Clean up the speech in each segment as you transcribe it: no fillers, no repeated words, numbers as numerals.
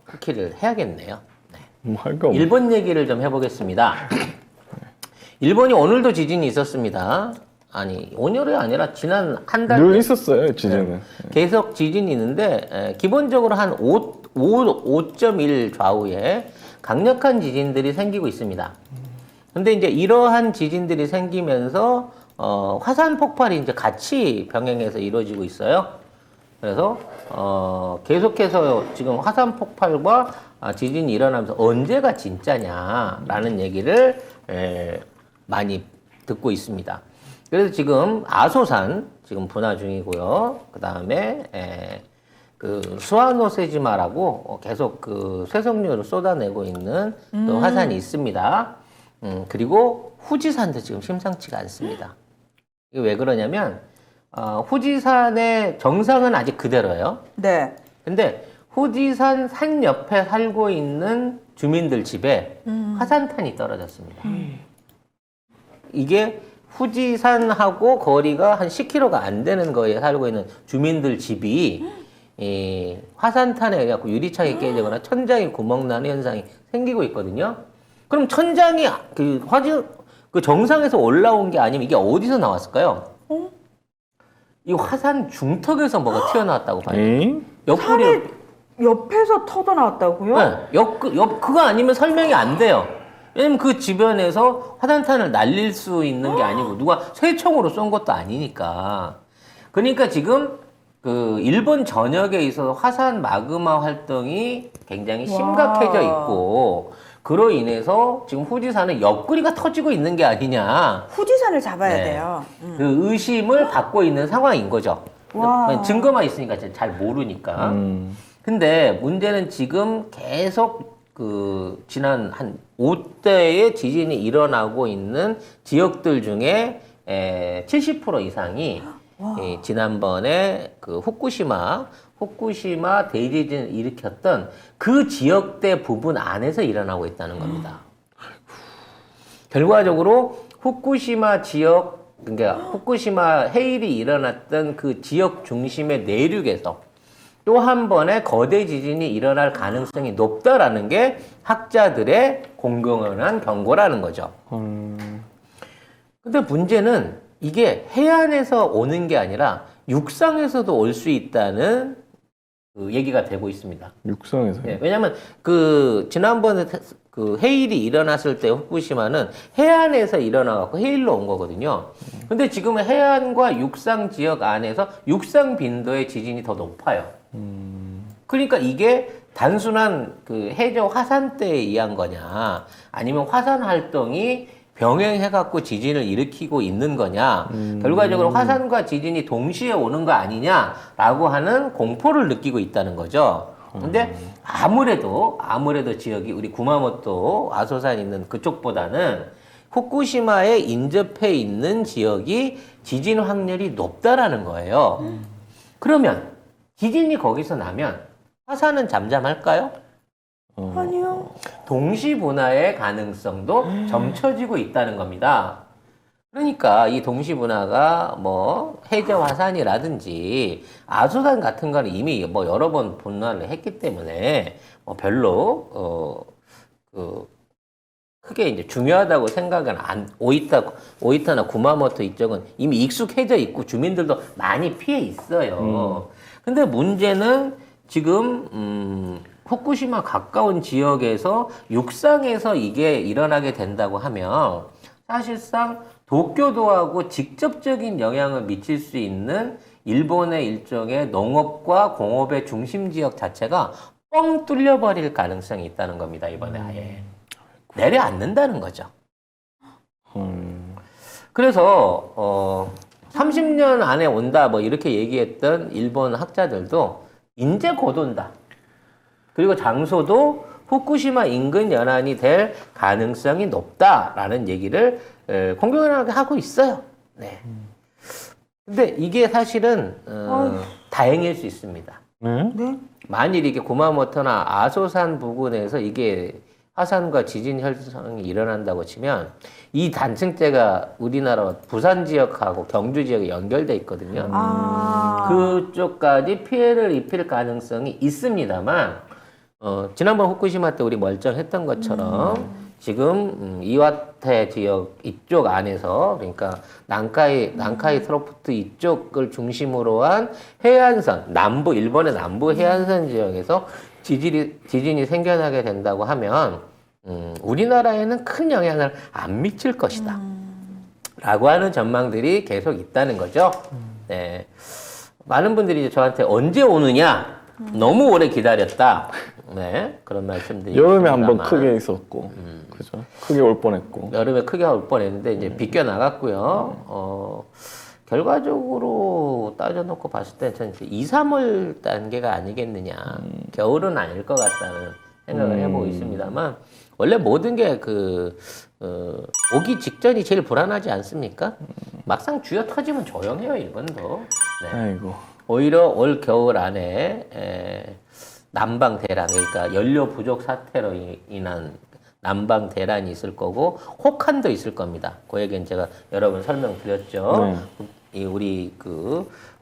쿠키를 해야겠네요. 네. 뭐 할 거 없네. 일본 얘기를 좀 해보겠습니다. 일본이 오늘도 지진이 있었습니다. 아니 오늘이 아니라 지난 한 달 늘 있었어요, 지진은. 계속 지진이 있는데 기본적으로 한 5.1 좌우에 강력한 지진들이 생기고 있습니다. 근데 이제 이러한 지진들이 생기면서 화산 폭발이 이제 같이 병행해서 이루어지고 있어요. 그래서 계속해서 지금 화산 폭발과 지진이 일어나면서 언제가 진짜냐라는 얘기를 많이 듣고 있습니다. 그래서 지금 아소산 지금 분화 중이고요. 그 다음에 그 수아노세지마라고 계속 그 쇠석류를 쏟아내고 있는 또 화산이 있습니다. 그리고 후지산도 지금 심상치가 않습니다. 이게 왜 그러냐면 후지산의 정상은 아직 그대로예요. 네. 근데 후지산 산 옆에 살고 있는 주민들 집에 화산탄이 떨어졌습니다. 이게 후지산하고 거리가 한 10km가 안 되는 거리에 살고 있는 주민들 집이 이 화산탄에 의해서 유리창이 깨지거나 천장이 구멍 나는 현상이 생기고 있거든요. 그럼 천장이 그 정상에서 올라온 게 아니면 이게 어디서 나왔을까요? 이 화산 중턱에서 뭐가 튀어나왔다고 봐요. 옆구리 옆에서 터져 나왔다고요? 네, 그거 아니면 설명이 안 돼요. 왜냐면 그 주변에서 화산탄을 날릴 수 있는 게 아니고 누가 쇠총으로 쏜 것도 아니니까. 그러니까 지금 그 일본 전역에 있어서 화산 마그마 활동이 굉장히 심각해져 있고 그로 인해서 지금 후지산은 옆구리가 터지고 있는 게 아니냐. 후지산을 잡아야 네. 돼요. 그 의심을 받고 있는 상황인 거죠. 와. 증거만 있으니까 잘 모르니까. 근데 문제는 지금 계속 그 지난 한 5대의 지진이 일어나고 있는 지역들 중에 70% 이상이 지난번에 그 후쿠시마 대지진을 일으켰던 그 지역대 부분 안에서 일어나고 있다는 겁니다. 결과적으로 후쿠시마 지역, 그러니까 후쿠시마 해일이 일어났던 그 지역 중심의 내륙에서 또 한 번의 거대 지진이 일어날 가능성이 높다라는 게 학자들의 공공연한 경고라는 거죠. 근데 문제는 이게 해안에서 오는 게 아니라 육상에서도 올 수 있다는 그 얘기가 되고 있습니다. 육상에서요? 네, 왜냐하면 그 지난번에 그 해일이 일어났을 때 후쿠시마는 해안에서 일어나갖고 해일로 온 거거든요. 근데 지금 해안과 육상 지역 안에서 육상 빈도의 지진이 더 높아요. 그러니까 이게 단순한 그 해저 화산대에 의한 거냐, 아니면 화산 활동이 병행해갖고 지진을 일으키고 있는 거냐, 결과적으로 화산과 지진이 동시에 오는 거 아니냐라고 하는 공포를 느끼고 있다는 거죠. 근데 아무래도 지역이 우리 구마모토 아소산 있는 그쪽보다는 후쿠시마에 인접해 있는 지역이 지진 확률이 높다라는 거예요. 그러면 지진이 거기서 나면 화산은 잠잠할까요? 아니요. 동시 분화의 가능성도 점쳐지고 있다는 겁니다. 그러니까 이 동시 분화가 뭐 해저 화산이라든지 아소산 같은 거는 이미 뭐 여러 번 분화를 했기 때문에 뭐 별로 크게 이제 중요하다고 생각은 오이타나 구마모토 이쪽은 이미 익숙해져 있고 주민들도 많이 피해 있어요. 근데 문제는 지금 후쿠시마 가까운 지역에서 육상에서 이게 일어나게 된다고 하면 사실상 도쿄도하고 직접적인 영향을 미칠 수 있는 일본의 일종의 농업과 공업의 중심 지역 자체가 뻥 뚫려버릴 가능성이 있다는 겁니다. 이번에 아예 내려앉는다는 거죠. 그래서 30년 안에 온다 뭐 이렇게 얘기했던 일본 학자들도 이제 곧 온다. 그리고 장소도 후쿠시마 인근 연안이 될 가능성이 높다라는 얘기를 공공연하게 하고 있어요. 네. 근데 이게 사실은 다행일 수 있습니다. 네. 만일 이게 구마모토나 아소산 부근에서 이게 화산과 지진 현상이 일어난다고 치면 이 단층대가 우리나라 부산 지역하고 경주 지역에 연결돼 있거든요. 그쪽까지 피해를 입힐 가능성이 있습니다만 지난번 후쿠시마 때 우리 멀쩡했던 것처럼 지금 이와테 지역 이쪽 안에서 그러니까 난카이 트로프트 이쪽을 중심으로 한 해안선 남부 일본의 남부 해안선 지역에서 지진이 생겨나게 된다고 하면 우리나라에는 큰 영향을 안 미칠 것이다. 라고 하는 전망들이 계속 있다는 거죠. 네. 많은 분들이 이제 저한테 언제 오느냐? 너무 오래 기다렸다. 네. 그런 말씀들이 여름에 한번 있습니다만. 크게 있었고, 그죠? 크게 올 뻔했고. 여름에 크게 올 뻔했는데 이제 비껴 나갔고요. 결과적으로 따져놓고 봤을 때 저는 2, 3월 단계가 아니겠느냐. 겨울은 아닐 것 같다는 생각을 해보고 있습니다만 원래 모든 게 오기 직전이 제일 불안하지 않습니까? 막상 쥐어 터지면 조용해요, 일본도. 네. 아이고. 오히려 올 겨울 안에 난방 대란, 그러니까 연료 부족 사태로 인한 난방 대란이 있을 거고 혹한도 있을 겁니다. 그 얘기는 제가 여러 번 설명드렸죠. 이 우리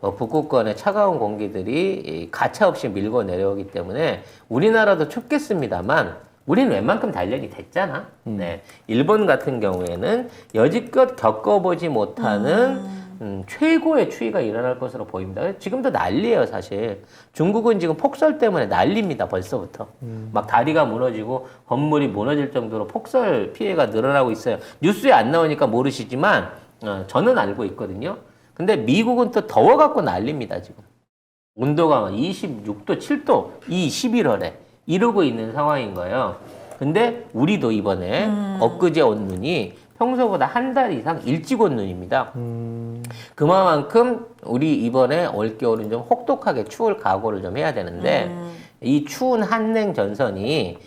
북극권의 차가운 공기들이 가차없이 밀고 내려오기 때문에 우리나라도 춥겠습니다만 우리는 웬만큼 단련이 됐잖아. 네. 일본 같은 경우에는 여지껏 겪어보지 못하는 최고의 추위가 일어날 것으로 보입니다. 지금도 난리예요, 사실. 중국은 지금 폭설 때문에 난리입니다, 벌써부터. 막 다리가 무너지고 건물이 무너질 정도로 폭설 피해가 늘어나고 있어요. 뉴스에 안 나오니까 모르시지만 저는 알고 있거든요. 근데 미국은 또 더워갖고 난리입니다, 지금. 온도가 26도, 7도, 이 11월에 이러고 있는 상황인 거예요. 근데 우리도 이번에 엊그제 온 눈이 평소보다 한 달 이상 일찍 온 눈입니다. 그만큼 우리 이번에 올겨울은 좀 혹독하게 추울 각오를 좀 해야 되는데 이 추운 한랭 전선이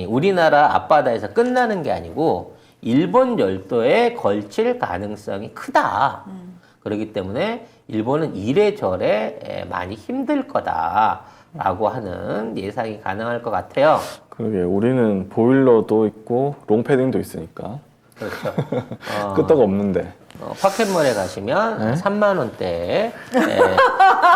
우리나라 앞바다에서 끝나는 게 아니고 일본 열도에 걸칠 가능성이 크다. 그렇기 때문에 일본은 이래저래 많이 힘들 거다라고 하는 예상이 가능할 것 같아요. 그러게, 우리는 보일러도 있고, 롱패딩도 있으니까. 그렇죠. 끄떡 없는데. 파켓몰에 가시면 3만 원대에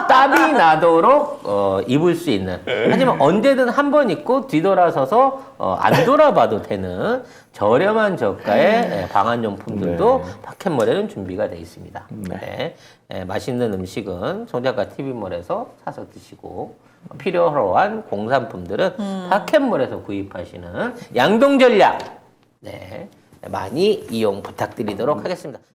땀이 나도록 입을 수 있는. 하지만 언제든 한 번 입고 뒤돌아서서 안 돌아봐도 되는 저렴한 저가의 방한용품들도 파켓몰에는 준비가 되어 있습니다. 네. 맛있는 음식은 송작가 TV몰에서 사서 드시고 필요로 한 공산품들은 파켓몰에서 구입하시는 양동 전략. 네. 많이 이용 부탁드리도록 하겠습니다.